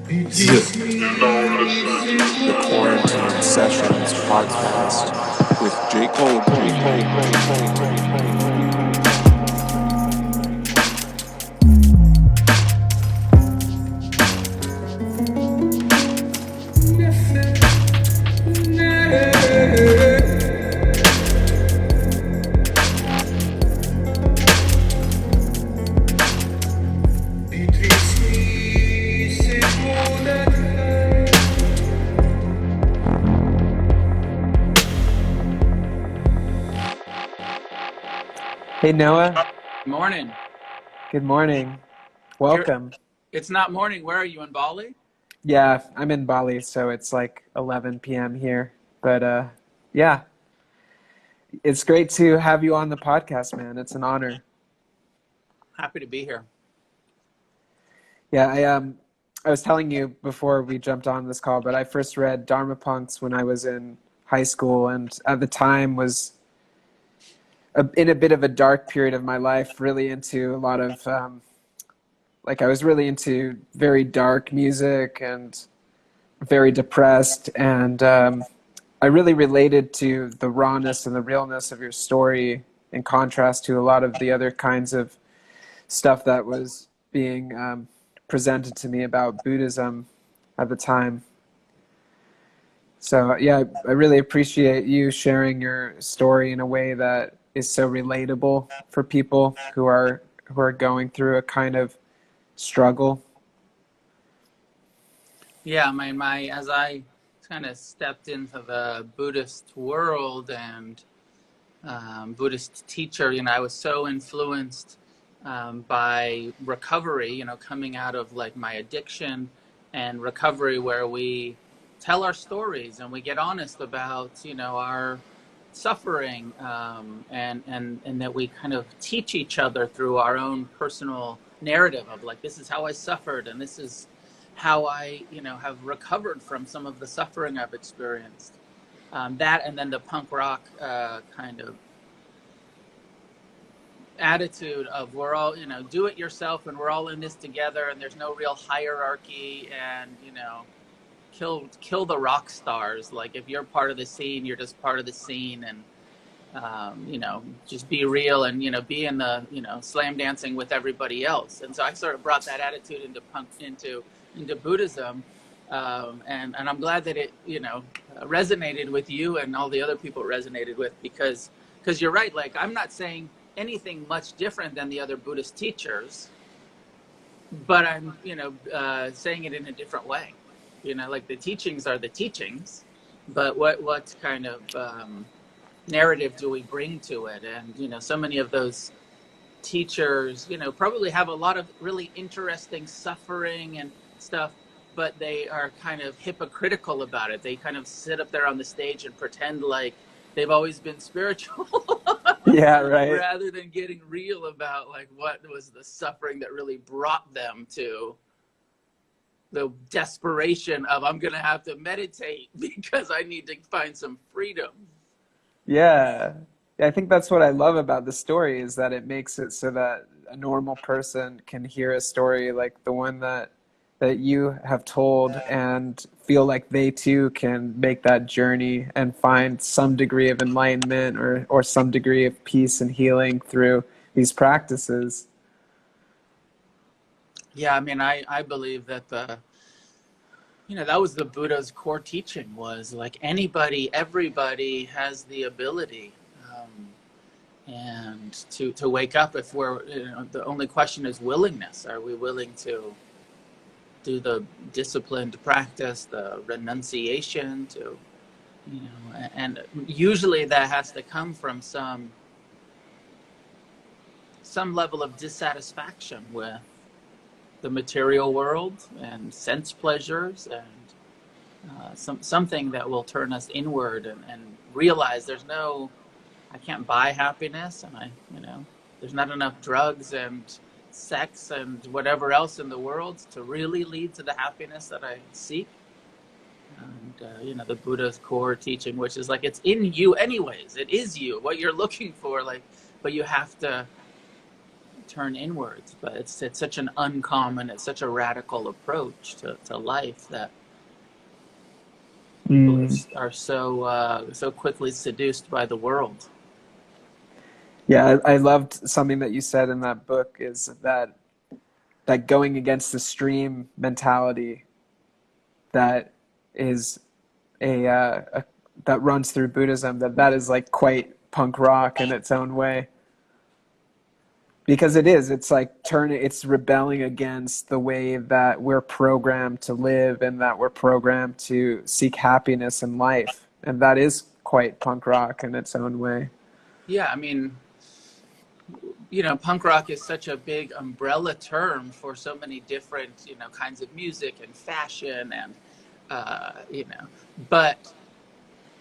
The Quarantine Sessions podcast with J. Cole. Hey Noah, Morning. good morning. You're, Welcome. it's not morning. Where are you, in Bali? Yeah, I'm in Bali, so it's like 11 p.m. here. But yeah, it's great to have you on the podcast, man. It's an honor. Happy to be here. Yeah, I was telling you before we jumped on this call, but I first read Dharma Punx when I was in high school, and at the time was in a bit of a dark period of my life, really into a lot of like I was really into very dark music and very depressed, and I really related to the rawness and the realness of your story in contrast to a lot of the other kinds of stuff that was being presented to me about Buddhism at the time. So yeah, I really appreciate you sharing your story in a way that is so relatable for people who are going through a kind of struggle. Yeah, my as I kind of stepped into the Buddhist world and Buddhist teacher, I was so influenced by recovery, coming out of like my addiction and recovery, where we tell our stories and we get honest about, our suffering, and that we kind of teach each other through our own personal narrative of like, this is how I suffered and this is how I, have recovered from some of the suffering I've experienced. That, and then the punk rock kind of attitude of we're all, do it yourself and we're all in this together and there's no real hierarchy, and, kill the rock stars. Like, if you're part of the scene, you're just part of the scene, and just be real and, be in the, slam dancing with everybody else. And so I sort of brought that attitude into punk, into Buddhism. And I'm glad that it, resonated with you and all the other people it resonated with, because you're right. Like, I'm not saying anything much different than the other Buddhist teachers, but I'm, saying it in a different way. Like, the teachings are the teachings, but what kind of narrative do we bring to it? And, so many of those teachers, probably have a lot of really interesting suffering and stuff, but they are kind of hypocritical about it. They kind of sit up there on the stage and pretend like they've always been spiritual. Yeah, right. Rather than getting real about like what was the suffering that really brought them to the desperation of, I'm going to have to meditate because I need to find some freedom. Yeah. I think that's what I love about the story, is that it makes it so that a normal person can hear a story like the one that you have told and feel like they too can make that journey and find some degree of enlightenment or some degree of peace and healing through these practices. Yeah, I mean, I believe that that was the Buddha's core teaching, was like everybody has the ability, and to wake up. If we're, the only question is willingness. Are we willing to do the disciplined practice, the renunciation, to, and usually that has to come from some level of dissatisfaction with the material world and sense pleasures, and something that will turn us inward and realize I can't buy happiness, and there's not enough drugs and sex and whatever else in the world to really lead to the happiness that I seek. And the Buddha's core teaching, which is like, it's in you anyways. It is you, what you're looking for. Like, but you have to turn inwards. But it's such an uncommon, it's such a radical approach to life that people are so quickly seduced by the world. Yeah, I loved something that you said in that book is that going against the stream mentality that is a that runs through Buddhism, that is like quite punk rock in its own way. Because it's like it's rebelling against the way that we're programmed to live and that we're programmed to seek happiness in life. And that is quite punk rock in its own way. Yeah, I mean, punk rock is such a big umbrella term for so many different, kinds of music and fashion and, but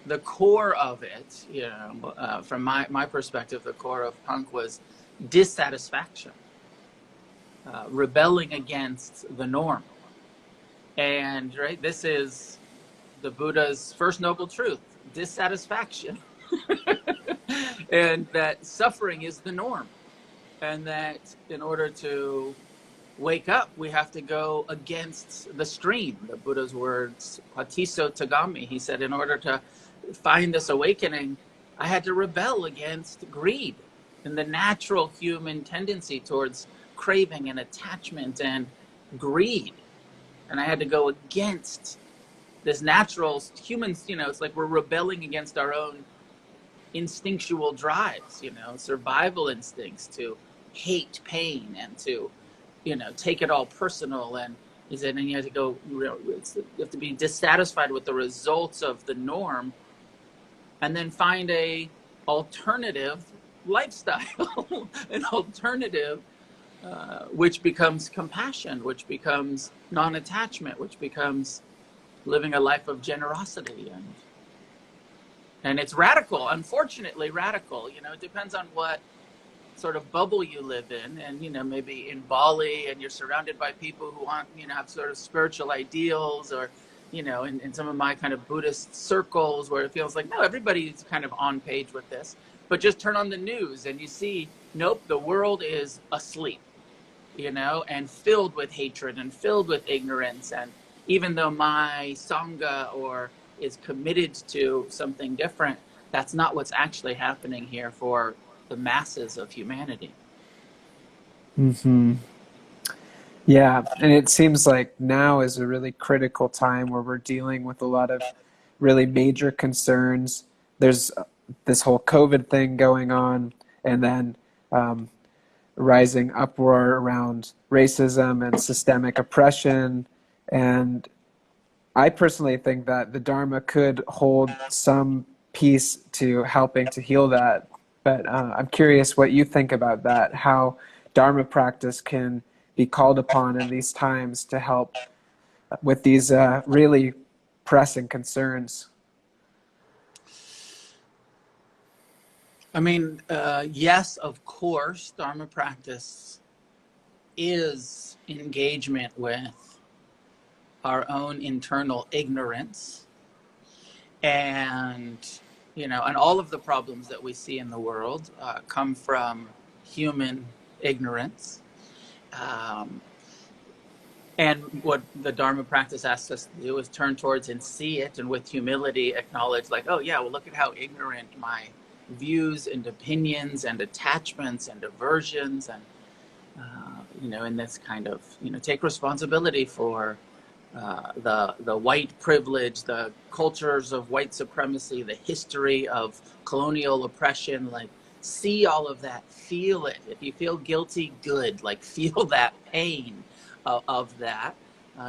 the core of it, from my perspective, the core of punk was dissatisfaction, rebelling against the norm. And, right, this is the Buddha's first noble truth, dissatisfaction. And that suffering is the norm. And that in order to wake up, we have to go against the stream. The Buddha's words, patiso tagami. He said, in order to find this awakening, I had to rebel against greed and the natural human tendency towards craving and attachment and greed. And I had to go against this natural humans, it's like we're rebelling against our own instinctual drives, survival instincts to hate pain and to, take it all personal. And he said, and you have to go, you have to be dissatisfied with the results of the norm and then find a alternative lifestyle, an alternative, which becomes compassion, which becomes non-attachment, which becomes living a life of generosity. And it's radical, unfortunately radical. It depends on what sort of bubble you live in. And, maybe in Bali and you're surrounded by people who want, have sort of spiritual ideals, or, in some of my kind of Buddhist circles where it feels like, no, everybody's kind of on page with this. But just turn on the news and you see, nope, the world is asleep, and filled with hatred and filled with ignorance. And even though my Sangha is committed to something different, that's not what's actually happening here for the masses of humanity. Mm-hmm. Yeah, and it seems like now is a really critical time where we're dealing with a lot of really major concerns. There's this whole COVID thing going on, and then rising uproar around racism and systemic oppression. And I personally think that the Dharma could hold some piece to helping to heal that. But I'm curious what you think about that, how Dharma practice can be called upon in these times to help with these really pressing concerns. I mean, yes, of course, Dharma practice is engagement with our own internal ignorance, and and all of the problems that we see in the world come from human ignorance. And what the Dharma practice asks us to do is turn towards and see it, and with humility acknowledge, like, oh yeah, well, look at how ignorant my views and opinions and attachments and aversions, and in this kind of take responsibility for the white privilege, the cultures of white supremacy, the history of colonial oppression. Like, see all of that, feel it. If you feel guilty, good. Like, feel that pain of that.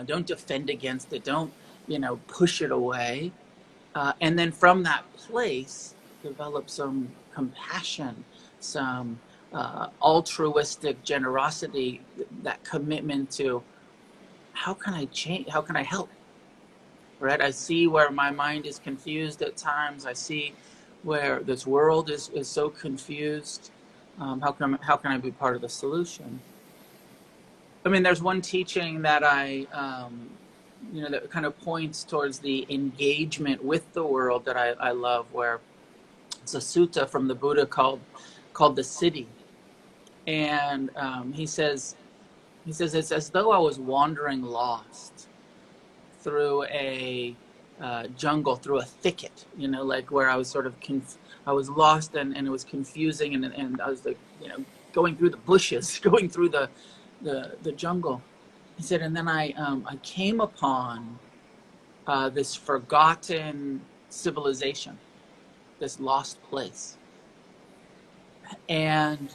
Don't defend against it. Don't push it away. And then from that place, develop some compassion, some altruistic generosity, that commitment to, how can I change? How can I help? Right? I see where my mind is confused at times. I see where this world is so confused. How can I be part of the solution? I mean, there's one teaching that that kind of points towards the engagement with the world that I love, where it's a sutta from the Buddha called the City. And he says it's as though I was wandering lost through a jungle, through a thicket, like where I was sort of I was lost, and it was confusing, and I was like, going through the bushes, going through the jungle. He said, and then I came upon this forgotten civilization, this lost place, and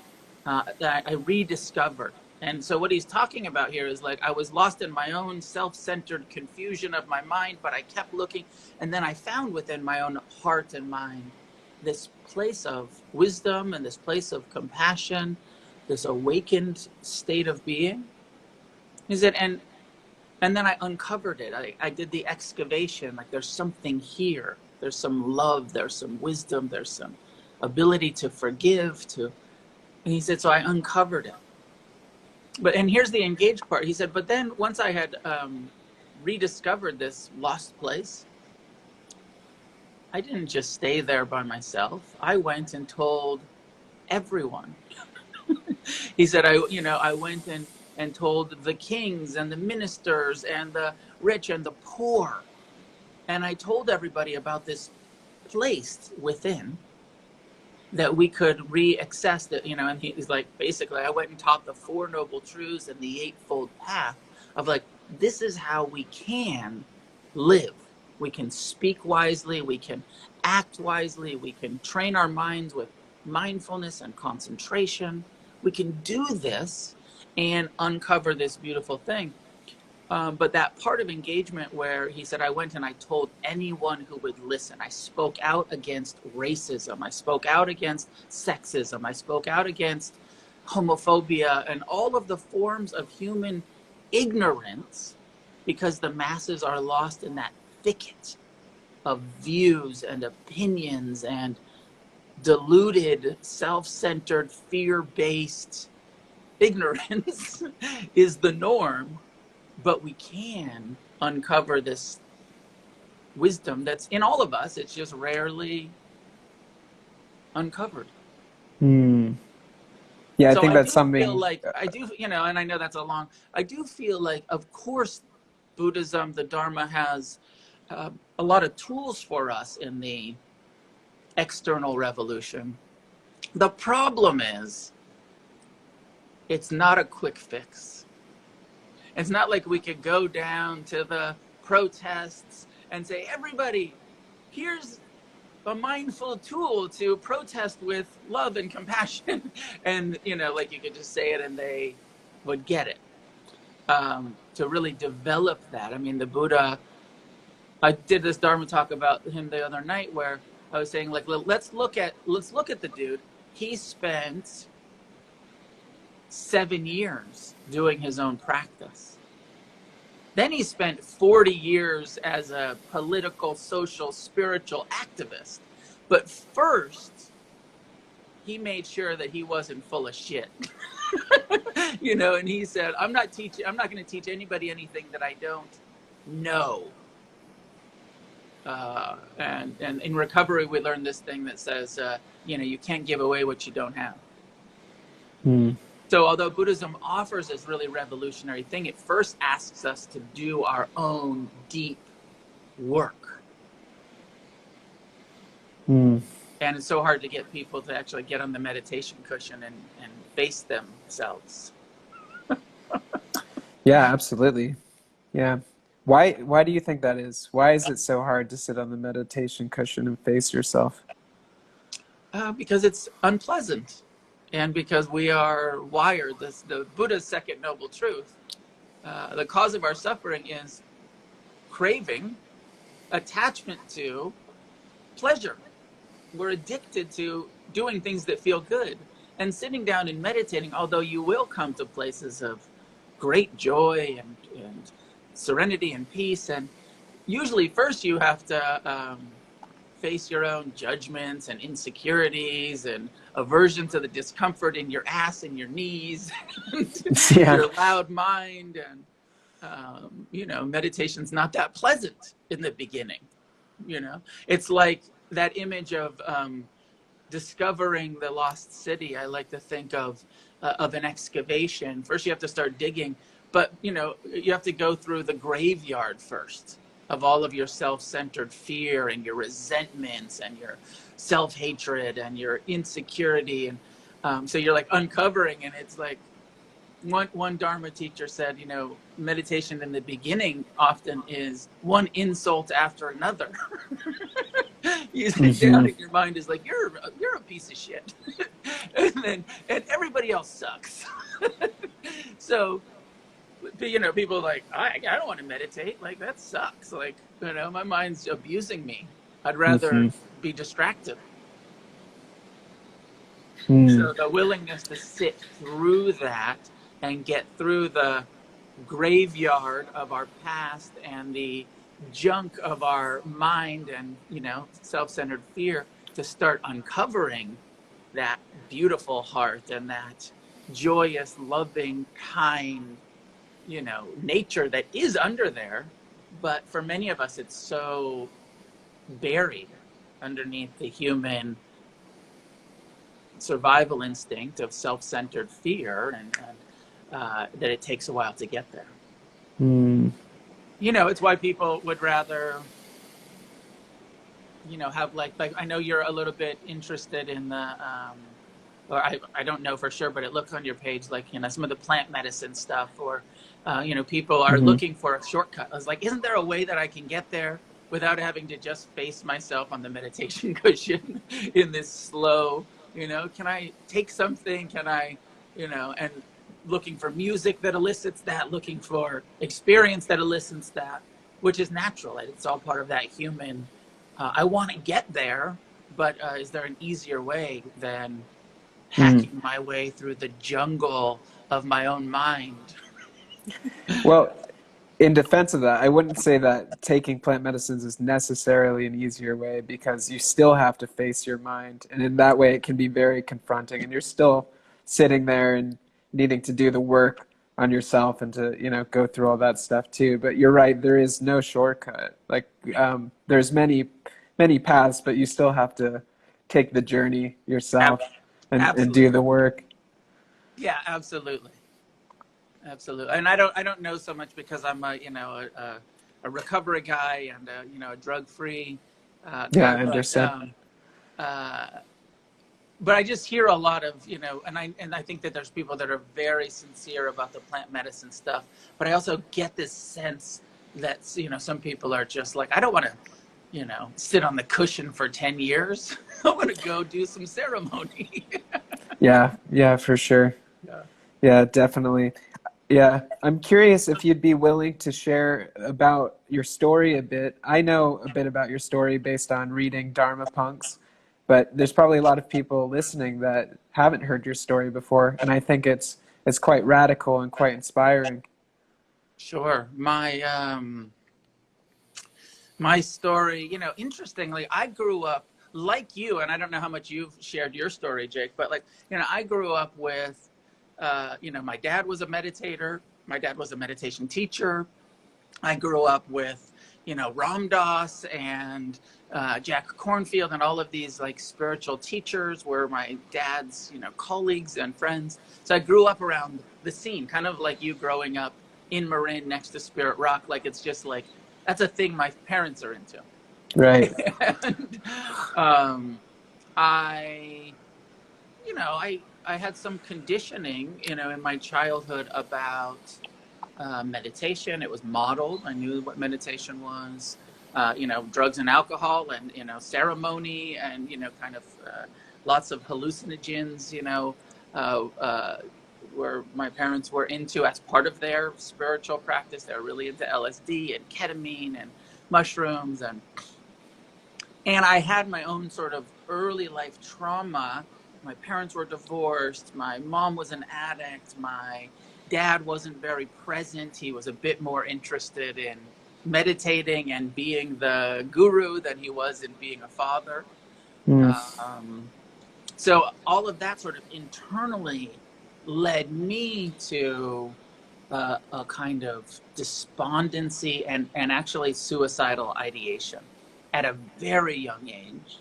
that I rediscovered. And so what he's talking about here is like, I was lost in my own self-centered confusion of my mind, but I kept looking, and then I found within my own heart and mind this place of wisdom and this place of compassion, this awakened state of being. He said, and then I uncovered it. I did the excavation, like there's something here. There's some love, there's some wisdom, there's some ability to forgive, and he said, so I uncovered it. And here's the engaged part. He said, but then once I had rediscovered this lost place, I didn't just stay there by myself. I went and told everyone. He said, I went and told the kings and the ministers and the rich and the poor. And I told everybody about this place within that we could re-access that, and he's like, basically, I went and taught the Four Noble Truths and the Eightfold Path of like, this is how we can live. We can speak wisely, we can act wisely, we can train our minds with mindfulness and concentration. We can do this and uncover this beautiful thing. But that part of engagement where he said, I went and I told anyone who would listen. I spoke out against racism. I spoke out against sexism. I spoke out against homophobia and all of the forms of human ignorance, because the masses are lost in that thicket of views and opinions and deluded, self-centered, fear-based ignorance is the norm. But we can uncover this wisdom that's in all of us. It's just rarely uncovered. Yeah, So I think that's something. Feel like I do, and I know that's I do feel like, of course, Buddhism, the Dharma has a lot of tools for us in the external revolution. The problem is, it's not a quick fix. It's not like we could go down to the protests and say, everybody, here's a mindful tool to protest with love and compassion. And, like you could just say it and they would get it. To really develop that. I mean, the Buddha, I did this Dharma talk about him the other night where I was saying, like, let's look at the dude. He spent 7 years doing his own practice. Then he spent 40 years as a political, social, spiritual activist. But first, he made sure that he wasn't full of shit. And he said, I'm not going to teach anybody anything that I don't know. And in recovery, we learned this thing that says, you can't give away what you don't have. So although Buddhism offers this really revolutionary thing, it first asks us to do our own deep work. And it's so hard to get people to actually get on the meditation cushion and face themselves. Yeah, absolutely. Yeah. Why do you think that is? Why is it so hard to sit on the meditation cushion and face yourself? Because it's unpleasant. And because we are wired, the Buddha's second noble truth, the cause of our suffering is craving, attachment to pleasure. We're addicted to doing things that feel good. And sitting down and meditating, although you will come to places of great joy and serenity and peace, and usually first you have to face your own judgments and insecurities and aversion to the discomfort in your ass and your knees, your loud mind, and meditation's not that pleasant in the beginning. It's like that image of discovering the lost city. I like to think of of an excavation. First, you have to start digging, but you know, you have to go through the graveyard first of all of your self-centered fear and your resentments and your self-hatred and your insecurity, and so you're like uncovering, and it's like one Dharma teacher said, you know, meditation in the beginning often is one insult after another. You sit down and your mind is like, you're a piece of shit, and everybody else sucks. So, you know, people are like, I don't want to meditate. Like, that sucks. Like, you know, my mind's abusing me. I'd rather be distracted. So the willingness to sit through that and get through the graveyard of our past and the junk of our mind and, you know, self-centered fear, to start uncovering that beautiful heart and that joyous, loving, kind, you know, nature that is under there. But for many of us, it's so buried underneath the human survival instinct of self-centered fear, and that it takes a while to get there. You know, it's why people would rather, you know, have like I know you're a little bit interested in the or I don't know for sure, but it looks on your page like, you know, some of the plant medicine stuff, or you know, people are looking for a shortcut. I was like, isn't there a way that I can get there without having to just face myself on the meditation cushion in this slow, you know, can I take something, can I, you know, and looking for music that elicits that, looking for experience that elicits that, which is natural. It's all part of that human, I want to get there, but is there an easier way than hacking my way through the jungle of my own mind? Well, in defense of that, I wouldn't say that taking plant medicines is necessarily an easier way, because you still have to face your mind. And in that way, it can be very confronting, and you're still sitting there and needing to do the work on yourself and to, you know, go through all that stuff too. But you're right, there is no shortcut. Like, there's many paths, but you still have to take the journey yourself and do the work. Yeah, absolutely. Absolutely. And I don't know so much because I'm a, you know, a recovery guy and you know, a drug-free guy. Yeah, I understand. But I just hear a lot of, you know, and I think that there's people that are very sincere about the plant medicine stuff, but I also get this sense that, you know, some people are just like, I don't want to, you know, sit on the cushion for 10 years. I want to go do some ceremony. Yeah, for sure. Yeah, definitely. Yeah, I'm curious if you'd be willing to share about your story a bit. I know a bit about your story based on reading Dharma Punx, but there's probably a lot of people listening that haven't heard your story before, and I think it's quite radical and quite inspiring. Sure. My story, you know, interestingly, I grew up like you, and I don't know how much you've shared your story, Jake, but like, you know, I grew up with, you know, my dad was a meditator. My dad was a meditation teacher. I grew up with, you know, Ram Dass and Jack Cornfield, and all of these like spiritual teachers were my dad's, you know, colleagues and friends. So I grew up around the scene, kind of like you growing up in Marin next to Spirit Rock. Like, it's just like, that's a thing my parents are into. Right. And you know, I had some conditioning, you know, in my childhood about meditation. It was modeled. I knew what meditation was, you know, drugs and alcohol and, you know, ceremony and, you know, kind of lots of hallucinogens, you know, where my parents were into as part of their spiritual practice. They were really into LSD and ketamine and mushrooms. And I had my own sort of early life trauma. My parents were divorced. My mom was an addict. My dad wasn't very present. He was a bit more interested in meditating and being the guru than he was in being a father. So all of that sort of internally led me to a kind of despondency and actually suicidal ideation at a very young age.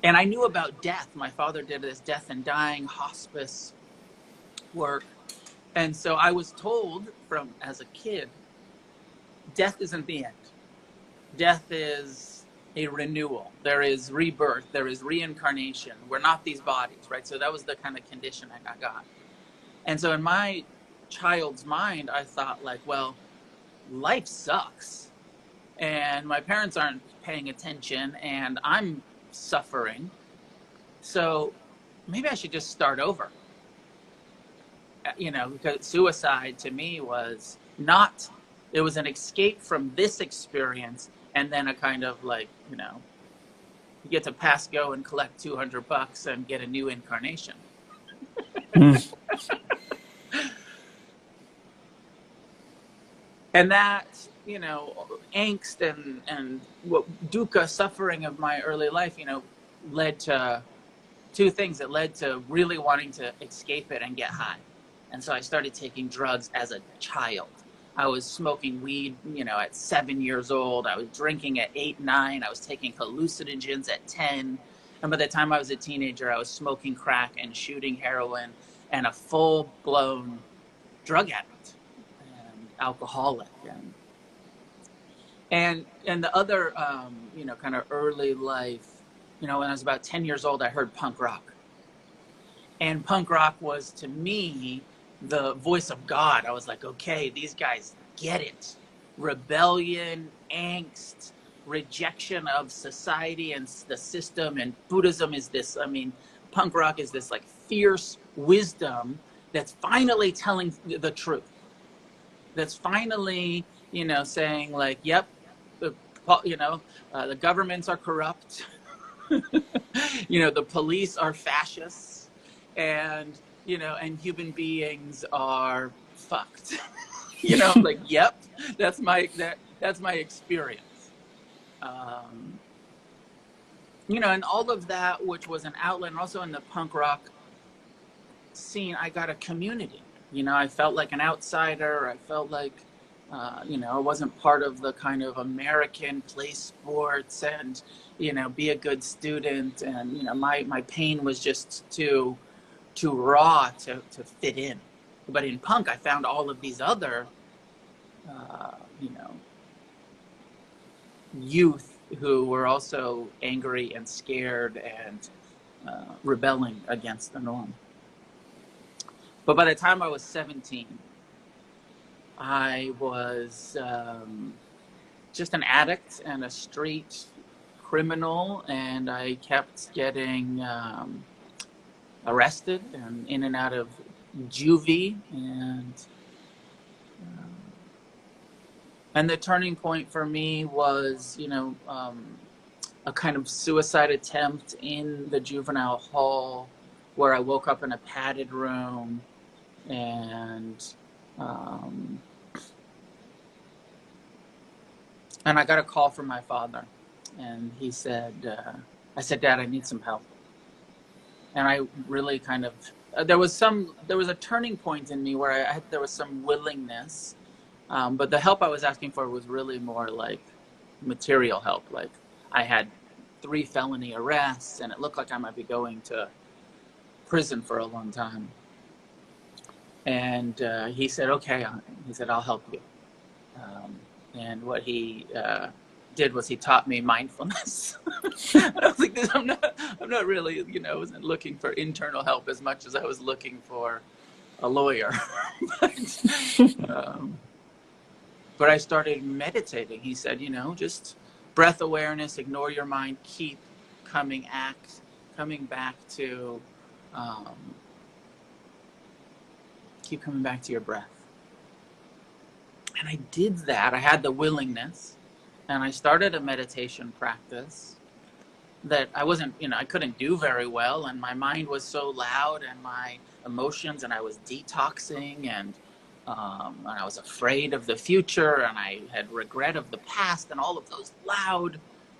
And I knew about death. My father did this death and dying hospice work. And so I was told from as a kid, death isn't the end. Death is a renewal. There is rebirth. There is reincarnation. We're not these bodies, right? So that was the kind of conditioning I got. And so in my child's mind, I thought like, well, life sucks. And my parents aren't paying attention and I'm suffering. So maybe I should just start over. You know, because suicide to me was not, it was an escape from this experience and then a kind of like, you know, you get to pass go and collect $200 and get a new incarnation. And that, you know, angst and what dukkha, suffering of my early life, you know, led to two things. It led to really wanting to escape it and get high. And so I started taking drugs as a child. I was smoking weed, you know, at 7 years old. I was drinking at 8, 9. I was taking hallucinogens at 10. And by the time I was a teenager, I was smoking crack and shooting heroin and a full-blown drug addict and alcoholic. And the other, you know, kind of early life, you know, when I was about 10 years old, I heard punk rock. And punk rock was, to me, the voice of God. I was like, okay, these guys get it. Rebellion, angst, rejection of society and the system. And Buddhism is this, I mean, punk rock is this like fierce wisdom that's finally telling the truth. That's finally, you know, saying like, yep, you know, the governments are corrupt. You know, the police are fascists. And, you know, and human beings are fucked. You know, like, yep, that's my experience. You know, and all of that, which was an outlet, and also in the punk rock scene, I got a community. You know, I felt like an outsider. I felt like, you know, I wasn't part of the kind of American play sports and, you know, be a good student. And, you know, my pain was just too raw to fit in. But in punk, I found all of these other, you know, youth who were also angry and scared and rebelling against the norm. But by the time I was 17, I was just an addict and a street criminal, and I kept getting arrested and in and out of juvie, and the turning point for me was, you know, a kind of suicide attempt in the juvenile hall, where I woke up in a padded room, and I got a call from my father, and he said, I said, Dad, I need some help. And I really kind of, there was a turning point in me where there was some willingness, but the help I was asking for was really more like material help. Like I had 3 felony arrests, and it looked like I might be going to prison for a long time. And he said, okay, he said, I'll help you. And what he did was he taught me mindfulness. I was like, I'm not really, you know, I wasn't looking for internal help as much as I was looking for a lawyer. But I started meditating. He said, you know, just breath awareness, ignore your mind, keep coming back to your breath. And I did that. I had the willingness, and I started a meditation practice that I wasn't, you know, I couldn't do very well, and my mind was so loud, and my emotions, and I was detoxing, and I was afraid of the future, and I had regret of the past, and all of those loud,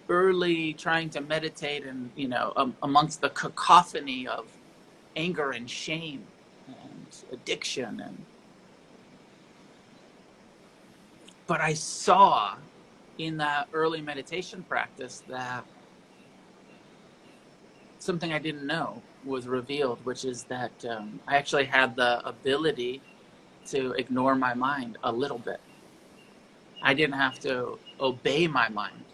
early trying to meditate, and, you know, amongst the cacophony of anger and shame and addiction. But I saw in that early meditation practice that something I didn't know was revealed, which is that I actually had the ability to ignore my mind a little bit. I didn't have to obey my mind.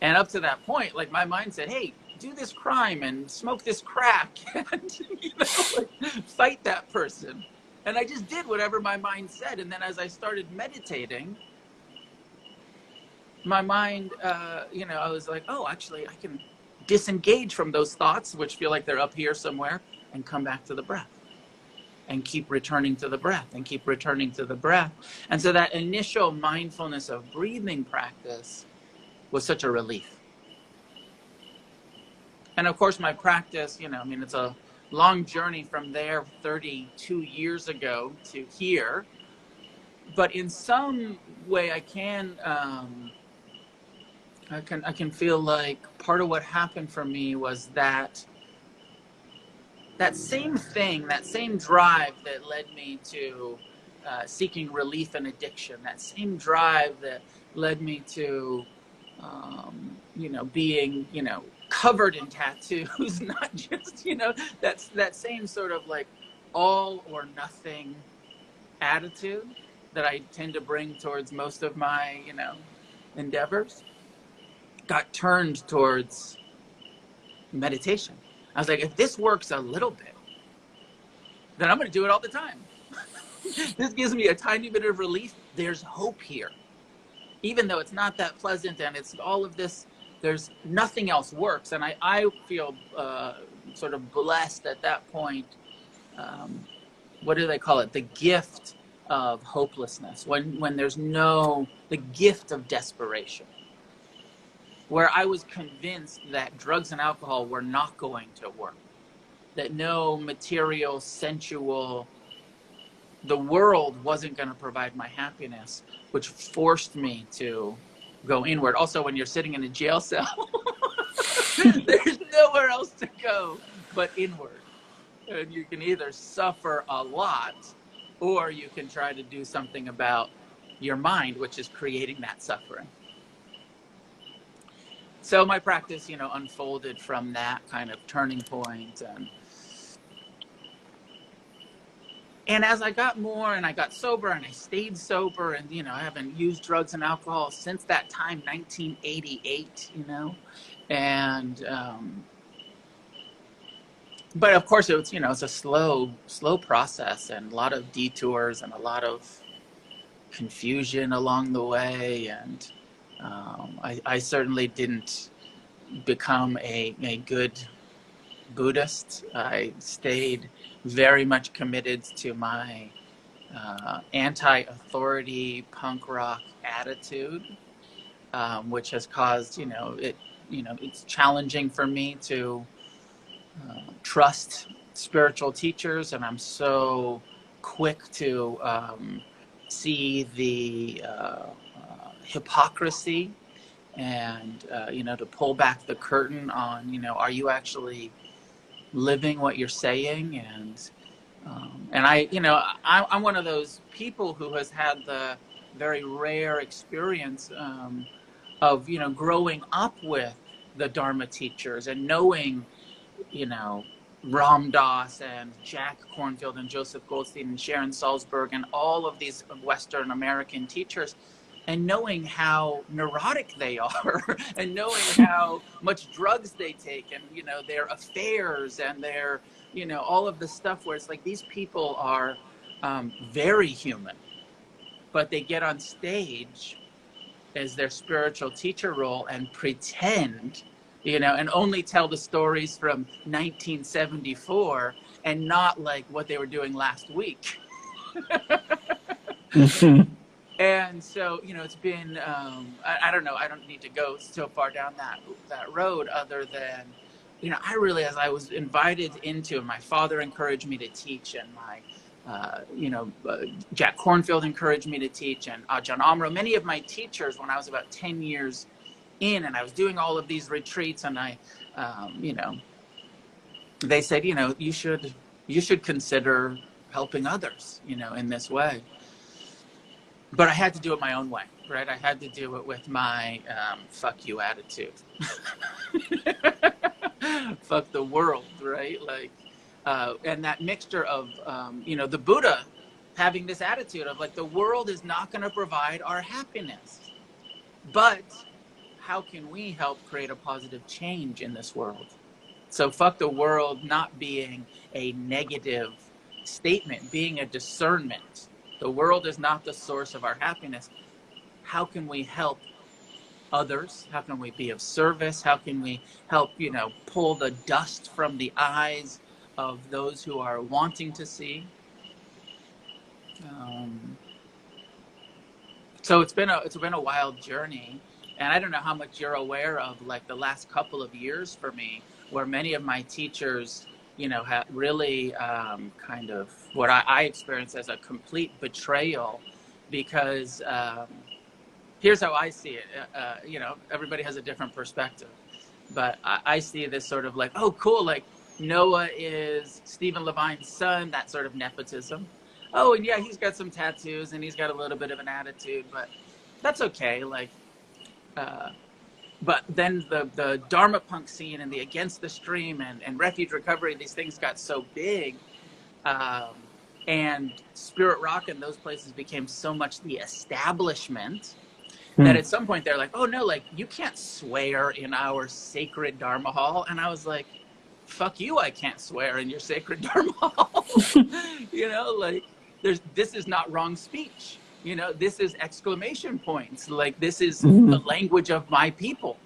And up to that point, like my mind said, hey, do this crime and smoke this crack and like, fight that person. And I just did whatever my mind said. And then as I started meditating, my mind, I was like, oh, actually, I can disengage from those thoughts, which feel like they're up here somewhere, and come back to the breath. And keep returning to the breath and keep returning to the breath. And so that initial mindfulness of breathing practice was such a relief. And of course, my practice, it's a long journey from there 32 years ago to here. But in some way, I can feel like part of what happened for me was that same thing, that same drive that led me to seeking relief in addiction, that same drive that led me to, being, covered in tattoos, not just, that same sort of like all or nothing attitude that I tend to bring towards most of my, endeavors, got turned towards meditation. I was like, if this works a little bit, then I'm going to do it all the time. This gives me a tiny bit of relief. There's hope here. Even though it's not that pleasant and it's all of this, there's nothing else works. And I feel sort of blessed at that point. What do they call it? The gift of hopelessness. When there's the gift of desperation. Where I was convinced that drugs and alcohol were not going to work. That no material, sensual, the world wasn't going to provide my happiness, which forced me to go inward. Also, when you're sitting in a jail cell, there's nowhere else to go but inward. And you can either suffer a lot, or you can try to do something about your mind, which is creating that suffering. So my practice, unfolded from that kind of turning point. And as I got more and I got sober and I stayed sober and, I haven't used drugs and alcohol since that time, 1988, and, but of course it's, it's a slow process and a lot of detours and a lot of confusion along the way. And I certainly didn't become a good Buddhist. I stayed very much committed to my anti-authority punk rock attitude, which has caused, it's challenging for me to trust spiritual teachers, and I'm so quick to see the hypocrisy and, to pull back the curtain on, are you actually living what you're saying? And I'm one of those people who has had the very rare experience of, growing up with the Dharma teachers and knowing, Ram Dass and Jack Kornfield and Joseph Goldstein and Sharon Salzberg and all of these Western American teachers, and knowing how neurotic they are and knowing how much drugs they take and, their affairs and their, all of the stuff where it's like these people are very human, but they get on stage as their spiritual teacher role and pretend, and only tell the stories from 1974 and not like what they were doing last week. And so, it's been, I don't know, I don't need to go so far down that road other than, I really, as I was invited into, my father encouraged me to teach, and my, Jack Kornfield encouraged me to teach, and Ajahn Amro, many of my teachers, when I was about 10 years in, and I was doing all of these retreats, and I, they said, you should consider helping others, in this way. But I had to do it my own way, right? I had to do it with my fuck you attitude. fuck the world, right? Like, and that mixture of, the Buddha having this attitude of like, the world is not going to provide our happiness, but how can we help create a positive change in this world? So fuck the world not being a negative statement, being a discernment. The world is not the source of our happiness. How can we help others? How can we be of service? How can we help, pull the dust from the eyes of those who are wanting to see? So it's been a wild journey, and I don't know how much you're aware of, like the last couple of years for me, where many of my teachers, have really kind of what I experienced as a complete betrayal, because here's how I see it. Everybody has a different perspective, but I see this sort of like, oh, cool, like Noah is Stephen Levine's son, that sort of nepotism. Oh, and yeah, he's got some tattoos and he's got a little bit of an attitude, but that's okay. Like, but then the Dharma Punx scene and the Against the Stream and Refuge Recovery, these things got so big, and Spirit Rock and those places became so much the establishment that at some point they're like, oh no, like you can't swear in our sacred Dharma hall. And I was like, fuck you, I can't swear in your sacred Dharma hall. Like this is not wrong speech. This is exclamation points. Like this is the language of my people,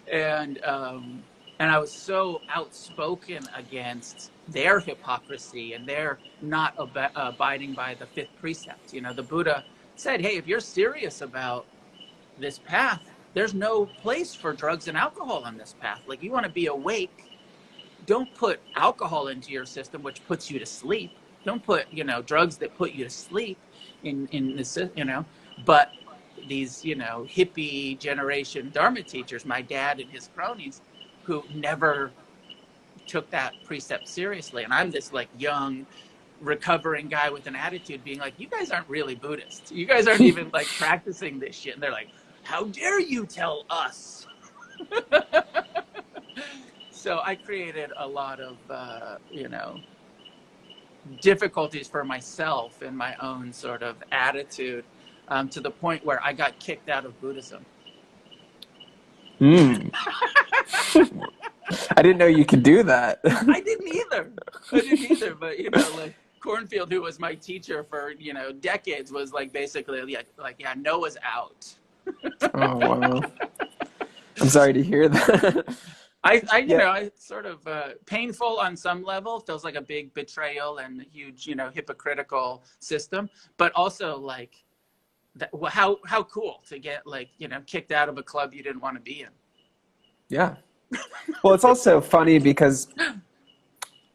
and I was so outspoken against their hypocrisy and their not abiding by the fifth precept. The Buddha said, hey, if you're serious about this path, there's no place for drugs and alcohol on this path. Like you want to be awake, don't put alcohol into your system, which puts you to sleep. Don't put, drugs that put you to sleep in this, but these, hippie generation Dharma teachers, my dad and his cronies, who never took that precept seriously. And I'm this like young, recovering guy with an attitude being like, you guys aren't really Buddhists. You guys aren't even like practicing this shit. And they're like, how dare you tell us? So I created a lot of, difficulties for myself in my own sort of attitude, to the point where I got kicked out of Buddhism. I didn't know you could do that. I didn't either, but like Cornfield, who was my teacher for decades, was like basically like yeah, Noah's out. Oh wow, I'm sorry to hear that. I sort of painful on some level, feels like a big betrayal and a huge, hypocritical system, but also like that, how cool to get like, kicked out of a club you didn't want to be in. Yeah. Well, it's also funny because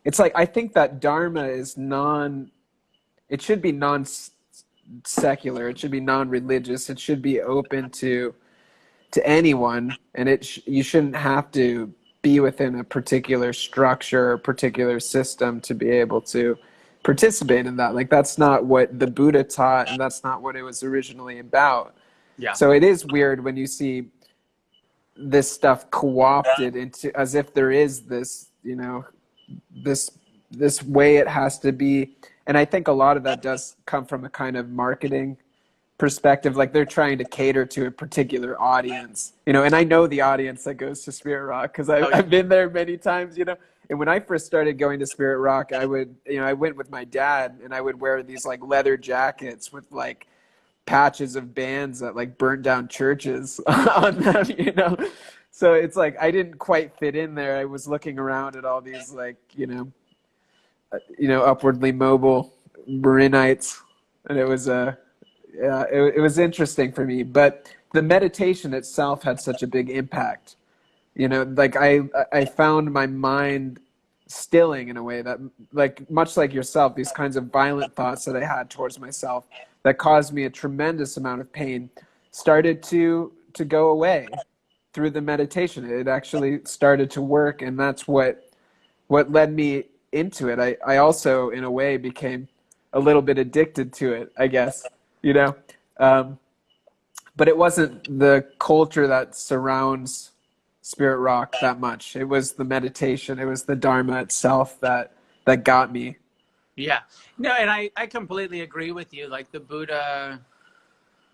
it's like, I think that Dharma is it should be non-secular. It should be non-religious. It should be open to anyone, and you shouldn't have to be within a particular structure or particular system to be able to participate in that. Like that's not what the Buddha taught, and that's not what it was originally about. Yeah. So it is weird when you see this stuff co-opted into, as if there is this, this way it has to be. And I think a lot of that does come from a kind of marketing perspective, like they're trying to cater to a particular audience, and I know the audience that goes to Spirit Rock because I've been there many times, and when I first started going to Spirit Rock, I would, I went with my dad, and I would wear these like leather jackets with like patches of bands that like burnt down churches on them, so it's like I didn't quite fit in there. I was looking around at all these like upwardly mobile Marinites, and it was yeah, it was interesting for me, but the meditation itself had such a big impact. Like I found my mind stilling in a way that, like, much like yourself, these kinds of violent thoughts that I had towards myself that caused me a tremendous amount of pain started to go away through the meditation. It actually started to work, and that's what led me into it. I also, in a way, became a little bit addicted to it, I guess. But it wasn't the culture that surrounds Spirit Rock that much. It was the meditation, it was the Dharma itself that got me. Yeah. No, and I completely agree with you. Like the Buddha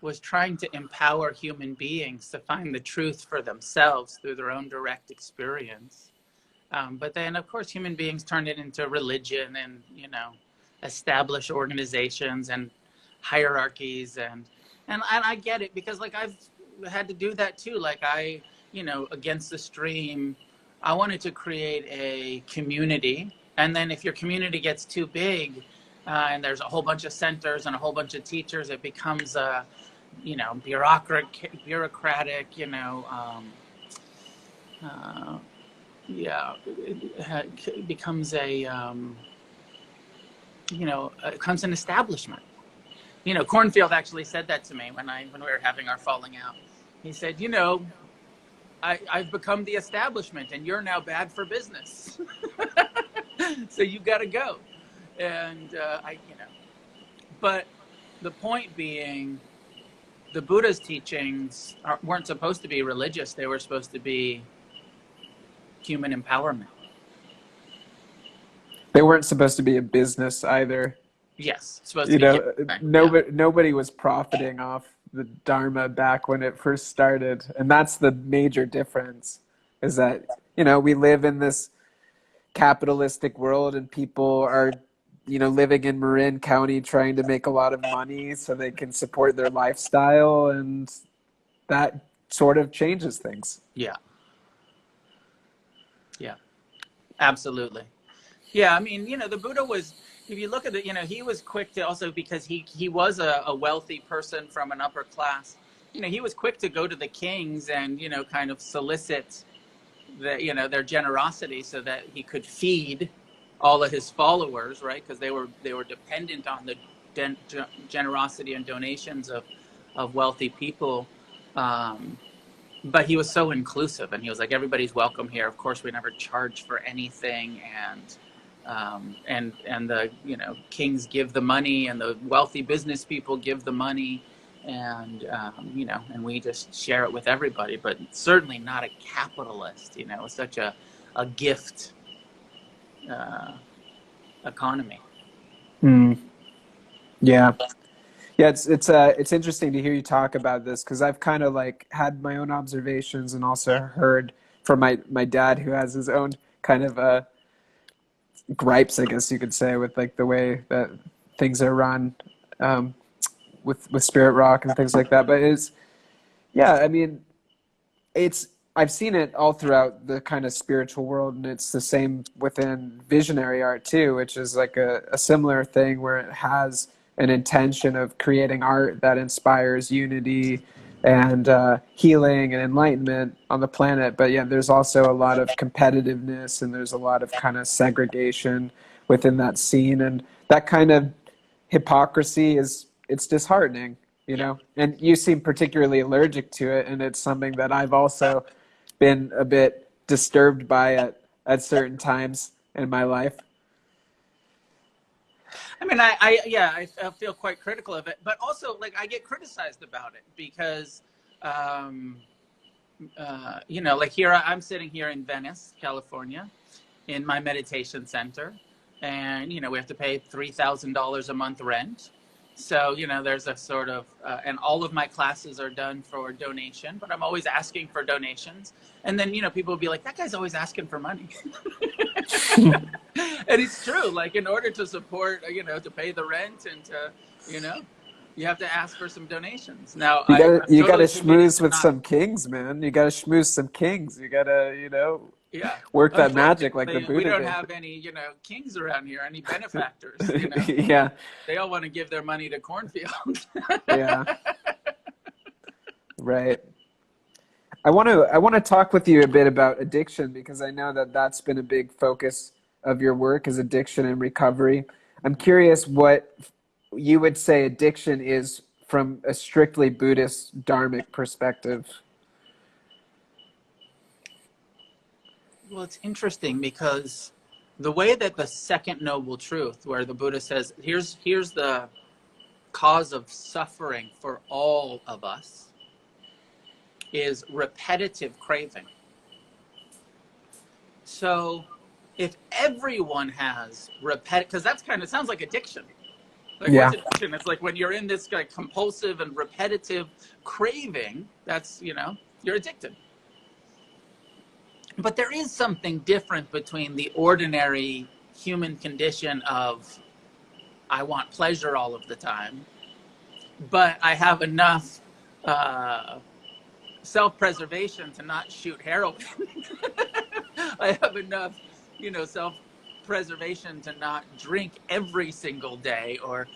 was trying to empower human beings to find the truth for themselves through their own direct experience. But then, of course, human beings turned it into religion and, established organizations and hierarchies. And I get it because, like, I've had to do that too. Like, against the stream, I wanted to create a community. And then if your community gets too big and there's a whole bunch of centers and a whole bunch of teachers, it becomes a, bureaucratic, it becomes it becomes an establishment. Cornfield actually said that to me when we were having our falling out. He said, I've become the establishment and you're now bad for business. So you got to go. And but the point being, the Buddha's teachings weren't supposed to be religious. They were supposed to be human empowerment. They weren't supposed to be a business either. Yes, supposed to be. Nobody was profiting off the Dharma back when it first started, and that's the major difference. Is that we live in this capitalistic world, and people are living in Marin County trying to make a lot of money so they can support their lifestyle, and that sort of changes things. Yeah, absolutely. Yeah, I mean, the Buddha was, if you look at it, he was quick to also, because he was a wealthy person from an upper class, he was quick to go to the kings and, kind of solicit their generosity so that he could feed all of his followers, right? Because they were dependent on the generosity and donations of wealthy people. But he was so inclusive, and he was like, everybody's welcome here. Of course, we never charge for anything, and the kings give the money, and the wealthy business people give the money, and and we just share it with everybody. But certainly not a capitalist. It was such a gift economy. Yeah. Yeah, it's interesting to hear you talk about this, because I've kind of like had my own observations and also heard from my dad, who has his own kind of gripes, I guess you could say, with like the way that things are run with Spirit Rock and things like that. But I mean, I've seen it all throughout the kind of spiritual world, and it's the same within visionary art too, which is like a similar thing where it has an intention of creating art that inspires unity and healing and enlightenment on the planet. But yeah, there's also a lot of competitiveness, and there's a lot of kind of segregation within that scene, and that kind of hypocrisy it's disheartening, and you seem particularly allergic to it, and it's something that I've also been a bit disturbed by at certain times in my life. I mean, I feel quite critical of it, but also, like, I get criticized about it because, like here, I'm sitting here in Venice, California, in my meditation center, and, we have to pay $3,000 a month rent. So, there's a sort of, and all of my classes are done for donation, but I'm always asking for donations. And then, people will be like, that guy's always asking for money. And it's true. Like, in order to support, to pay the rent and to, you have to ask for some donations. Now, you gotta schmooze with some kings, man. You gotta schmooze some kings. You gotta, work that magic like the Buddha We don't did. have any, kings around here, any benefactors, Yeah. They all want to give their money to Cornfield. Yeah. Right. I want to talk with you a bit about addiction, because I know that that's been a big focus of your work, is addiction and recovery. I'm curious what you would say addiction is from a strictly Buddhist Dharmic perspective. Well, it's interesting because the way that the second noble truth, where the Buddha says, here's the cause of suffering for all of us, is repetitive craving. So if everyone has because that's kind of sounds like addiction. Like, Yeah. what's addiction? It's like when you're in this like compulsive and repetitive craving, that's, you're addicted. But there is something different between the ordinary human condition of I want pleasure all of the time, but I have enough self-preservation to not shoot heroin. I have enough, self-preservation to not drink every single day or,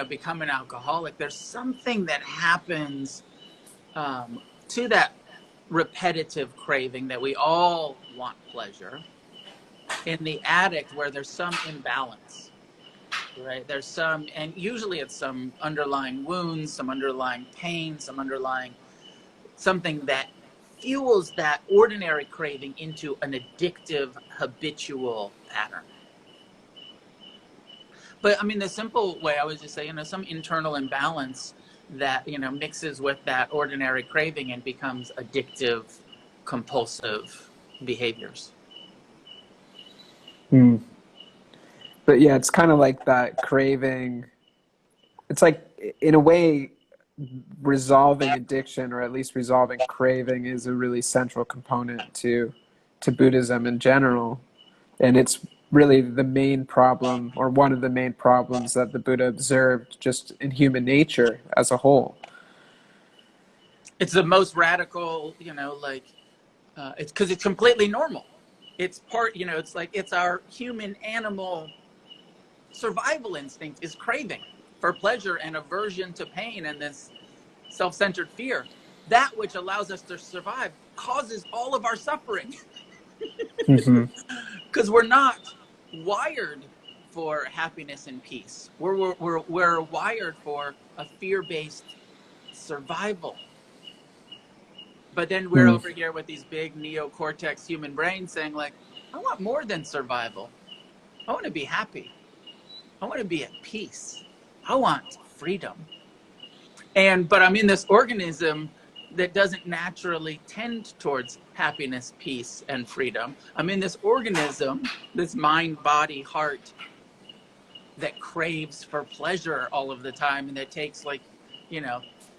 become an alcoholic. There's something that happens to that repetitive craving that we all want pleasure in the addict where there's some imbalance, right? There's some, and usually it's some underlying wounds, some underlying pain, something that fuels that ordinary craving into an addictive, habitual pattern. But I mean, the simple way I would just say, some internal imbalance that, mixes with that ordinary craving and becomes addictive, compulsive behaviors. But yeah, it's kind of like that craving. It's like, in a way, resolving addiction, or at least resolving craving, is a really central component to Buddhism in general. And it's really the main problem, or one of the main problems, that the Buddha observed just in human nature as a whole. It's the most radical, it's because it's completely normal. It's part, it's like it's our human animal survival instinct is craving for pleasure and aversion to pain and this self-centered fear. That which allows us to survive causes all of our suffering. Because we're not wired for happiness and peace. We're wired for a fear-based survival. But then we're over here with these big neocortex human brains saying, like, I want more than survival. I want to be happy. I want to be at peace. I want freedom. But I'm in this organism that doesn't naturally tend towards happiness, peace, and freedom. I'm in this organism, this mind, body, heart, that craves for pleasure all of the time, and that takes, like,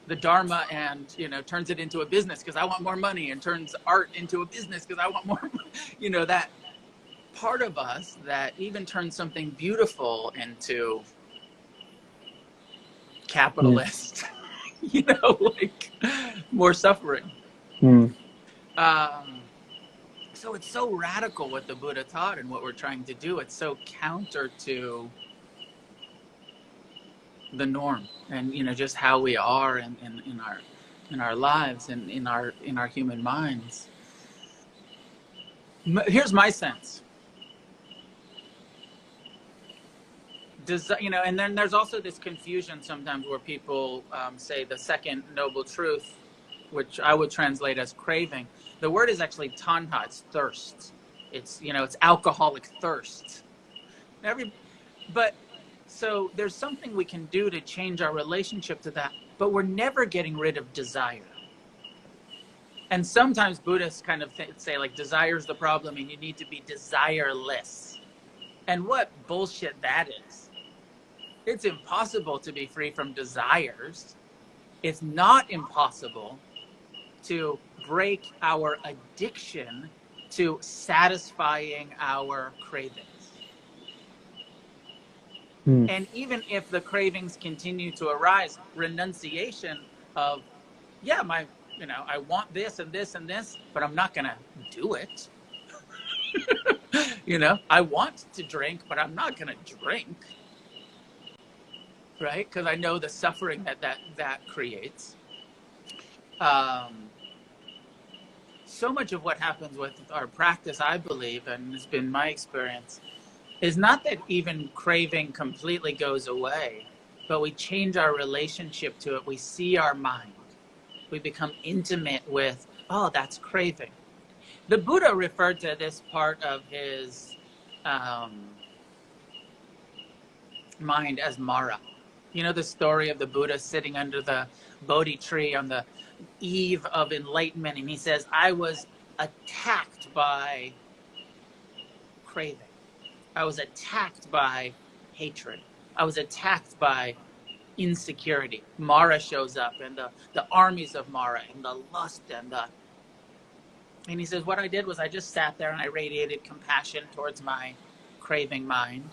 the Dharma and, turns it into a business because I want more money, and turns art into a business because I want more, that part of us that even turns something beautiful into capitalist, like more suffering. So it's so radical what the Buddha taught and what we're trying to do. It's so counter to the norm, and just how we are in our lives and in our human minds. Here's my sense. And then there's also this confusion sometimes where people say the second noble truth, which I would translate as craving. The word is actually tanha, it's thirst. It's, it's alcoholic thirst. So there's something we can do to change our relationship to that, but we're never getting rid of desire. And sometimes Buddhists kind of say, like, desire is the problem and you need to be desireless. And what bullshit that is. It's impossible to be free from desires. It's not impossible to break our addiction to satisfying our cravings. And even if the cravings continue to arise, renunciation of, I want this and this and this, but I'm not going to do it. I want to drink, but I'm not going to drink. Right? Because I know the suffering that creates. So much of what happens with our practice, I believe, and it's been my experience, is not that even craving completely goes away, but we change our relationship to it. We see our mind. We become intimate with, oh, that's craving. The Buddha referred to this part of his mind as Mara. The story of the Buddha sitting under the Bodhi tree on the eve of enlightenment, and he says, I was attacked by craving. I was attacked by hatred. I was attacked by insecurity. Mara shows up, and the armies of Mara, and the lust, and he says, what I did was I just sat there and I radiated compassion towards my craving mind,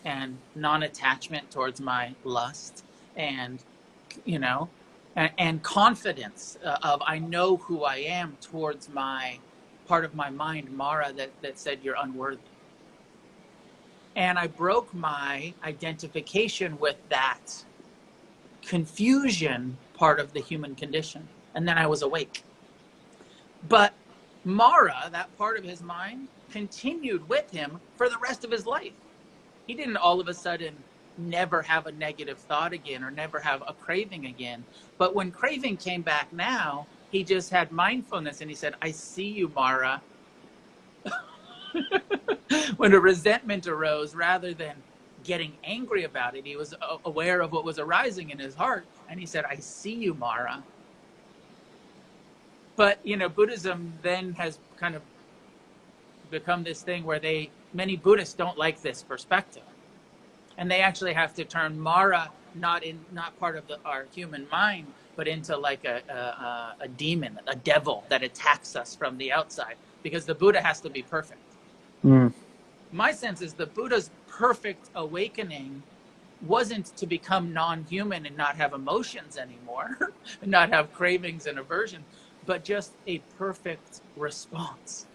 and non-attachment towards my lust, and and confidence of I know who I am towards my part of my mind, Mara, that said you're unworthy. And I broke my identification with that confusion part of the human condition. And then I was awake. But Mara, that part of his mind, continued with him for the rest of his life. He didn't all of a sudden never have a negative thought again or never have a craving again. But when craving came back now, he just had mindfulness and he said, I see you, Mara. When a resentment arose, rather than getting angry about it, he was aware of what was arising in his heart. And he said, I see you, Mara. But, Buddhism then has kind of become this thing where many Buddhists don't like this perspective. And they actually have to turn Mara not part of our human mind, but into like a demon, a devil that attacks us from the outside, because the Buddha has to be perfect. Mm. My sense is the Buddha's perfect awakening wasn't to become non-human and not have emotions anymore, and not have cravings and aversion, but just a perfect response.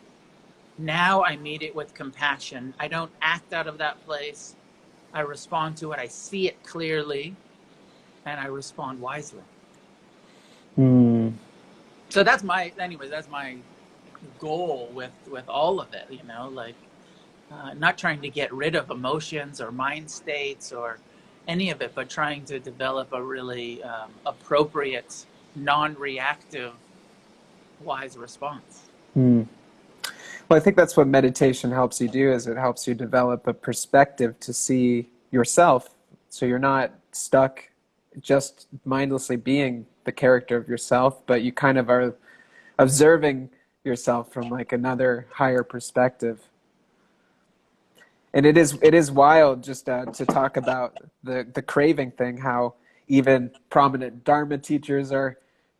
Now I meet it with compassion. I don't act out of that place. I respond to it. I see it clearly, and I respond wisely. Mm. So that's my goal with all of it, not trying to get rid of emotions or mind states or any of it, but trying to develop a really appropriate, non-reactive, wise response. Mm. Well, I think that's what meditation helps you do, is it helps you develop a perspective to see yourself. So you're not stuck just mindlessly being the character of yourself, but you kind of are observing yourself from like another higher perspective. And it is wild just to talk about the craving thing, how even prominent Dharma teachers are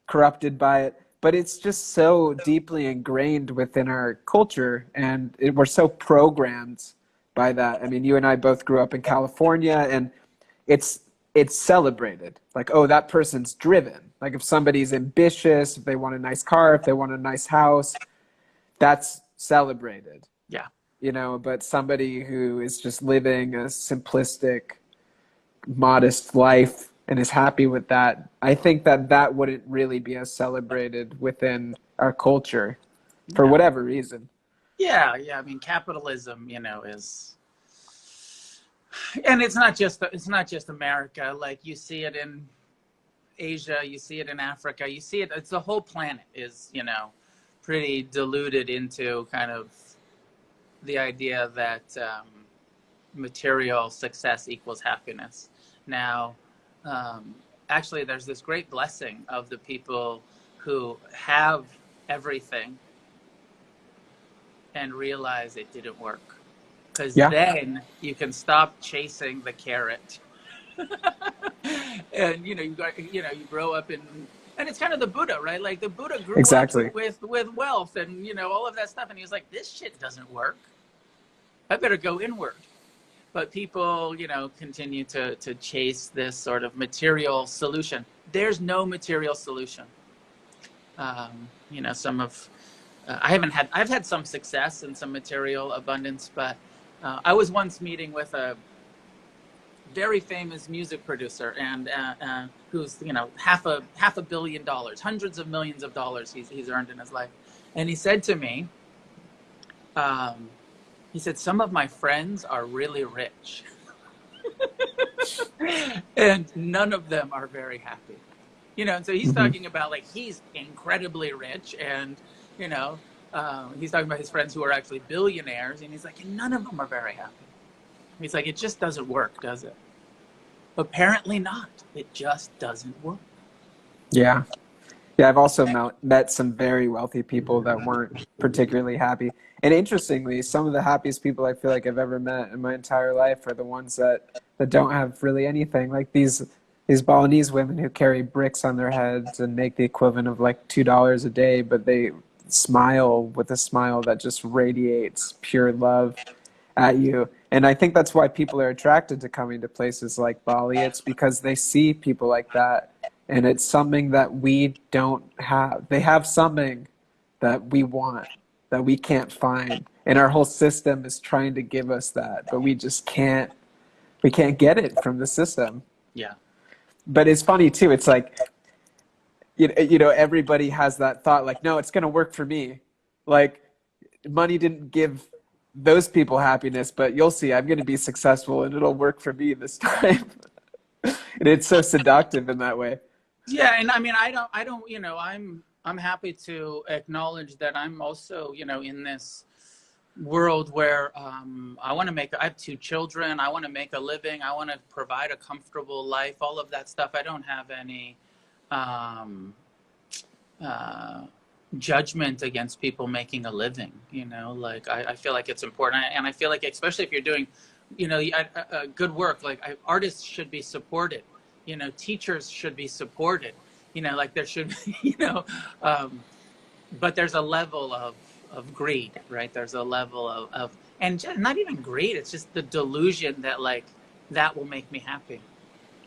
corrupted by it. But it's just so deeply ingrained within our culture, and we're so programmed by that. I mean, you and I both grew up in California, and it's celebrated. Like, oh, that person's driven. Like if somebody's ambitious, if they want a nice car, if they want a nice house, that's celebrated. Yeah. But somebody who is just living a simplistic, modest life and is happy with that, I think that wouldn't really be as celebrated within our culture for whatever reason. Yeah. I mean, capitalism, is, and it's not just America. Like you see it in Asia, you see it in Africa, you see it. It's the whole planet is, pretty diluted into kind of the idea that material success equals happiness. Now, actually, there's this great blessing of the people who have everything and realize it didn't work. Because then you can stop chasing the carrot. And, you grow up in, and it's kind of the Buddha, right? Like the Buddha grew up with wealth and, all of that stuff. And he was like, this shit doesn't work. I better go inward. But people, continue to chase this sort of material solution. There's no material solution. I've had some success and some material abundance, but I was once meeting with a very famous music producer and who's, half a billion dollars, hundreds of millions of dollars he's earned in his life. And he said to me, he said, some of my friends are really rich and none of them are very happy. And so he's talking about like, he's incredibly rich and, he's talking about his friends who are actually billionaires. And he's like, and none of them are very happy. He's like, it just doesn't work, does it? Apparently not. It just doesn't work. Yeah. Yeah, I've also met some very wealthy people that weren't particularly happy. And interestingly, some of the happiest people I feel like I've ever met in my entire life are the ones that don't have really anything. Like these Balinese women who carry bricks on their heads and make the equivalent of like $2 a day, but they smile with a smile that just radiates pure love at you. And I think that's why people are attracted to coming to places like Bali. It's because they see people like that, and it's something that we don't have. They have something that we want, that we can't find. And our whole system is trying to give us that, but we just can't, we can't get it from the system. Yeah. But it's funny too. It's like, you know, everybody has that thought like, no, it's going to work for me. Like, money didn't give those people happiness, but you'll see, I'm going to be successful and it'll work for me this time. And it's so seductive in that way. Yeah, and I mean, I don't, I'm happy to acknowledge that I'm also, in this world where I have two children. I want to make a living. I want to provide a comfortable life. All of that stuff. I don't have any um, uh, judgment against people making a living. Like I feel like it's important, and I feel like especially if you're doing, good work. Like artists should be supported. Teachers should be supported. Like there should be, um, but there's a level of greed, right? There's a level of and not even greed. It's just the delusion that like that will make me happy.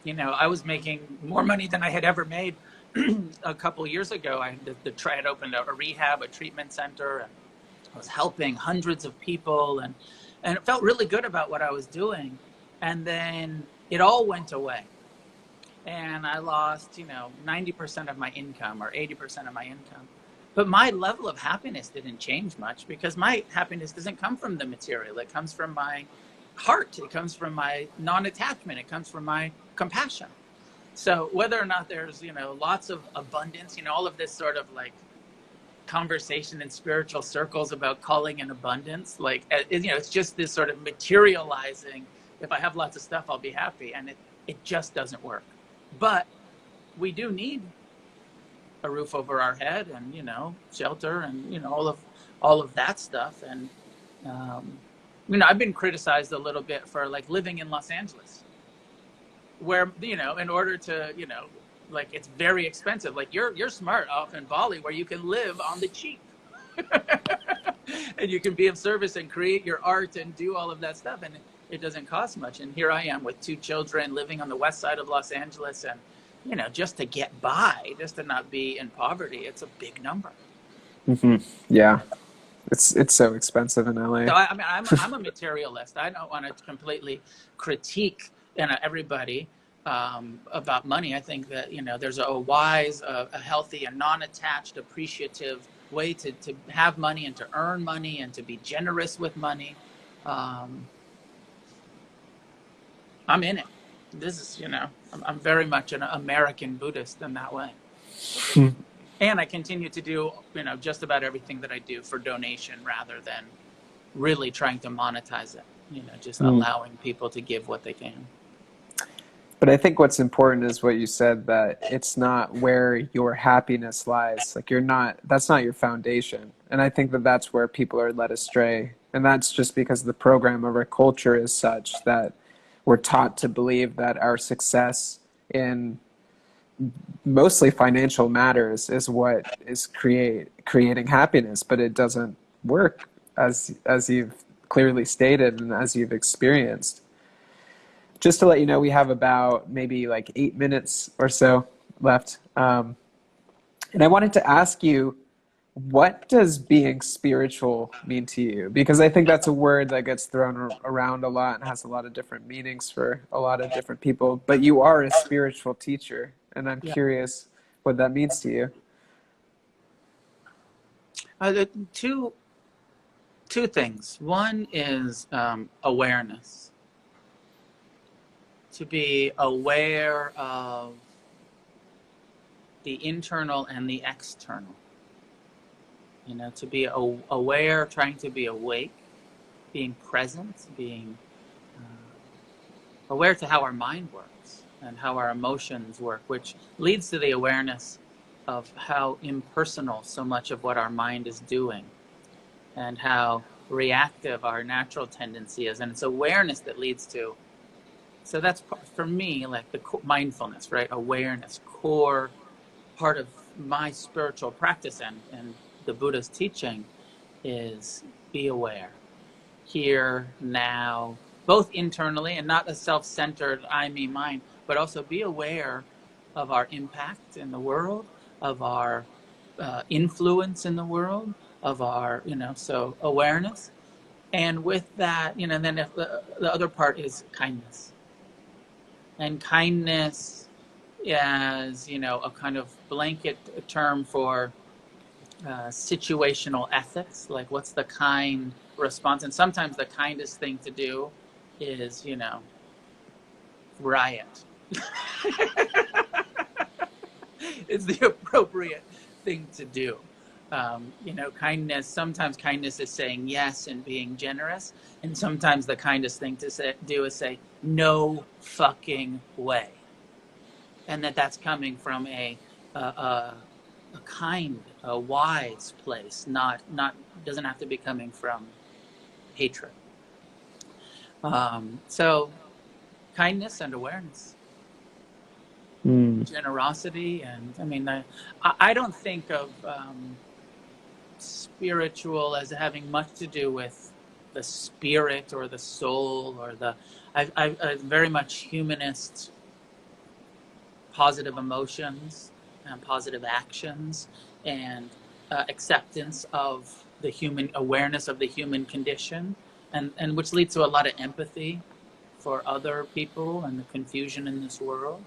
I was making more money than I had ever made a couple years ago. I had opened a rehab, a treatment center, and I was helping hundreds of people, and it felt really good about what I was doing. And then it all went away, and I lost, 90% of my income or 80% of my income. But my level of happiness didn't change much because my happiness doesn't come from the material. It comes from my heart. It comes from my non-attachment. It comes from my compassion. So whether or not there's, lots of abundance, all of this sort of like conversation in spiritual circles about calling in abundance, like, it's just this sort of materializing. If I have lots of stuff, I'll be happy. And it just doesn't work. But we do need a roof over our head and, shelter and, all of that stuff. And, I've been criticized a little bit for like living in Los Angeles, where, in order to, like it's very expensive. Like you're smart off in Bali where you can live on the cheap and you can be of service and create your art and do all of that stuff. And it doesn't cost much. And here I am with two children living on the west side of Los Angeles. And, just to get by, just to not be in poverty, it's a big number. Mm-hmm. Yeah. It's so expensive in LA. So I'm a materialist. I don't want to completely critique everybody about money. I think that there's a wise, a healthy, and non-attached, appreciative way to have money and to earn money and to be generous with money. I'm in it. This is I'm very much an American Buddhist in that way. And I continue to do, just about everything that I do for donation rather than really trying to monetize it, just allowing people to give what they can. But I think what's important is what you said, that it's not where your happiness lies. Like that's not your foundation. And I think that that's where people are led astray. And that's just because the program of our culture is such that we're taught to believe that our success in mostly financial matters is what is creating happiness, but it doesn't work as you've clearly stated and as you've experienced. Just to let you know, we have about maybe like 8 minutes or so left. And I wanted to ask you, what does being spiritual mean to you? Because I think that's a word that gets thrown around a lot and has a lot of different meanings for a lot of different people. But you are a spiritual teacher, and I'm curious what that means to you. Two things. One is awareness. To be aware of the internal and the external. To be aware, trying to be awake, being present, being aware to how our mind works and how our emotions work, which leads to the awareness of how impersonal so much of what our mind is doing, and how reactive our natural tendency is. And it's awareness that leads to, so that's for me like the mindfulness, right? Awareness, core part of my spiritual practice and the Buddha's teaching is be aware, here, now, both internally and not a self-centered I, me, mine, but also be aware of our impact in the world, of our influence in the world, of our, so awareness. And with that, then if the other part is kindness. And kindness as, a kind of blanket term for situational ethics, like what's the kind response. And sometimes the kindest thing to do is, riot. It's the appropriate thing to do. Kindness, sometimes kindness is saying yes and being generous. And sometimes the kindest thing to do is say, no fucking way. And that's coming from a kind, a wise place, not doesn't have to be coming from hatred. So kindness and awareness, generosity, and I don't think of spiritual as having much to do with the spirit or the soul or I'm very much humanist. Positive emotions and positive actions and acceptance of the human, awareness of the human condition, and which leads to a lot of empathy for other people and the confusion in this world.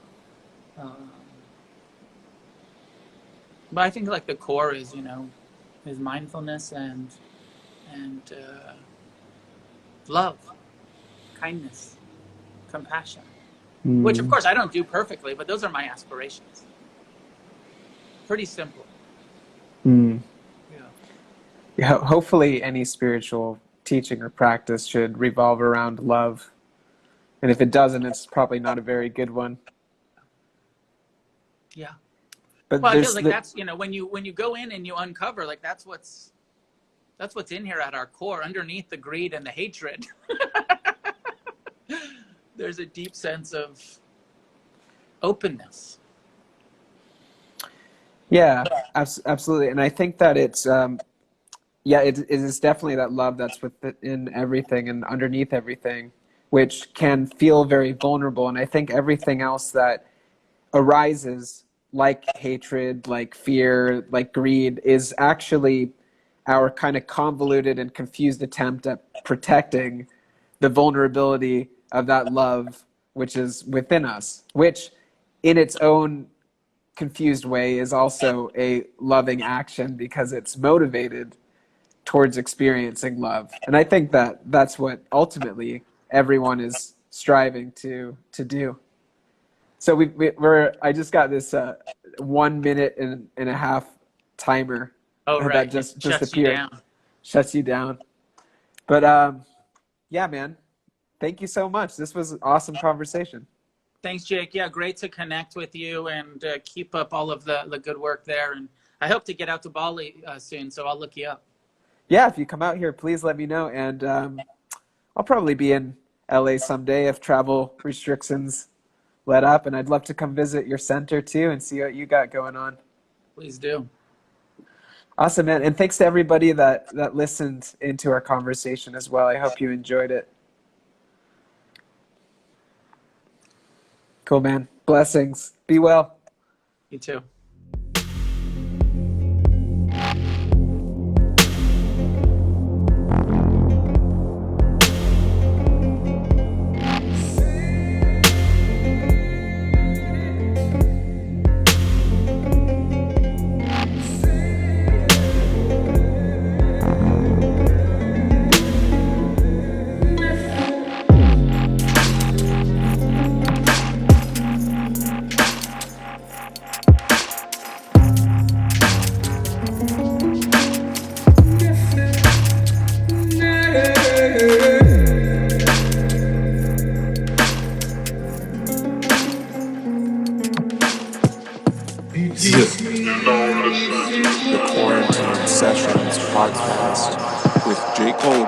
But I think like the core is, is mindfulness and love, kindness, compassion. Which, of course, I don't do perfectly, but those are my aspirations. Pretty simple. Yeah. Hopefully, any spiritual teaching or practice should revolve around love. And if it doesn't, it's probably not a very good one. Yeah. But well, I feel like that's, when you go in and you uncover, like that's what's in here at our core, underneath the greed and the hatred. There's a deep sense of openness. Yeah, absolutely. And I think that it's, it is definitely that love that's within everything and underneath everything, which can feel very vulnerable. And I think everything else that arises, like hatred, like fear, like greed, is actually our kind of convoluted and confused attempt at protecting the vulnerability of that love which is within us, which in its own confused way is also a loving action because it's motivated towards experiencing love. And I think that that's what ultimately everyone is striving to do. So I just got this 1 minute and a half timer. Oh, right. That just appeared. Shuts you down. But yeah, man. Thank you so much. This was an awesome conversation. Thanks, Jake. Yeah, great to connect with you and keep up all of the good work there. And I hope to get out to Bali soon, so I'll look you up. Yeah, if you come out here, please let me know. And I'll probably be in LA someday if travel restrictions let up. And I'd love to come visit your center too and see what you got going on. Please do. Awesome, man. And thanks to everybody that listened into our conversation as well. I hope you enjoyed it. Cool, man. Blessings. Be well. You too. The Quarantine Sessions podcast with Jacob.